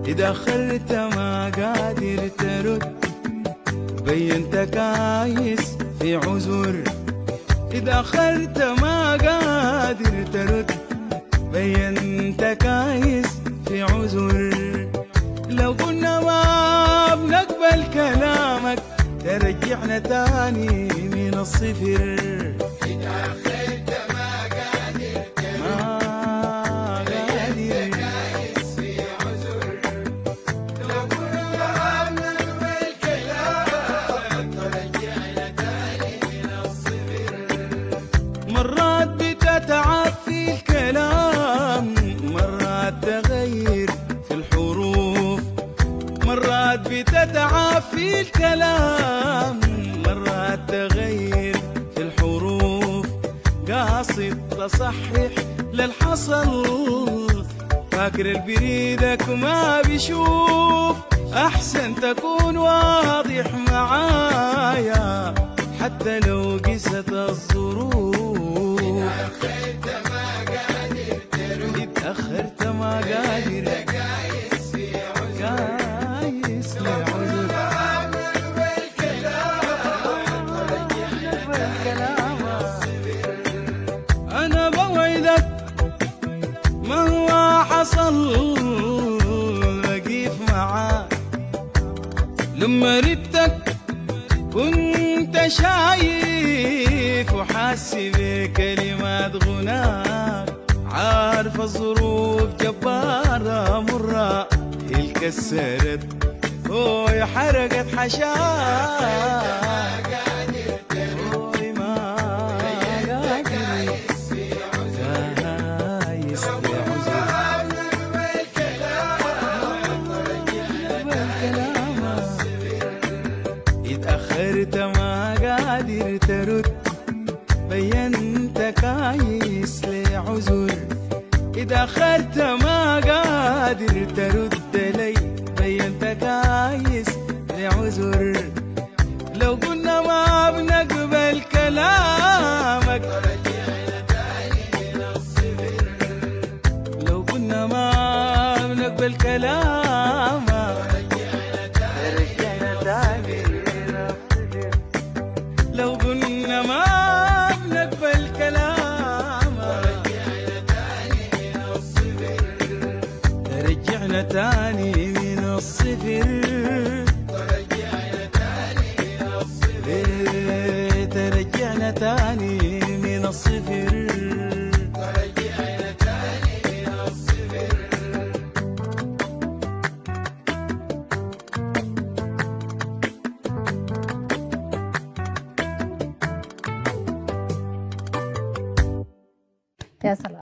إذا خلت ما قادر ترد بينت كايس في عذر. إذا خلت ما قادر ترد بينت كايس في عذر. لو قلنا ما بنقبل كلامك ترجعنا تاني من الصفر. إذا خلت ما قادر ترد مرات بتتعب في الكلام، مرات تغير في الحروف. مرات بتتعب في الكلام، مرات تغير في الحروف. قاصد تصحح للحصل، فاكر البريدك ما بيشوف. أحسن تكون واضح معايا حتى لو قست الظروف. اتأخرت ما قادر كايس لعذر. أنا بوعدك مهما حصل بقيف معاك. لما ردتك كنت شايف وحاسي بكلمات غناك. عارف الظروف جبارة مرة، هي الكسرت هوي حرقت حشاك. هوي ما قادر كايس اتأخرت ما قادر ترد بينت كايس لعذر. إذا أخرت ما قادر ترد لي بينت كايس لعذر. لو قلنا ما بنقبل كلامك لو قلنا ما بنقبل كلامك لو قلنا ما بنقبل كلامك ترجعنا تاني من الصفر. ترجعنا تاني من الصفر. يا سلام.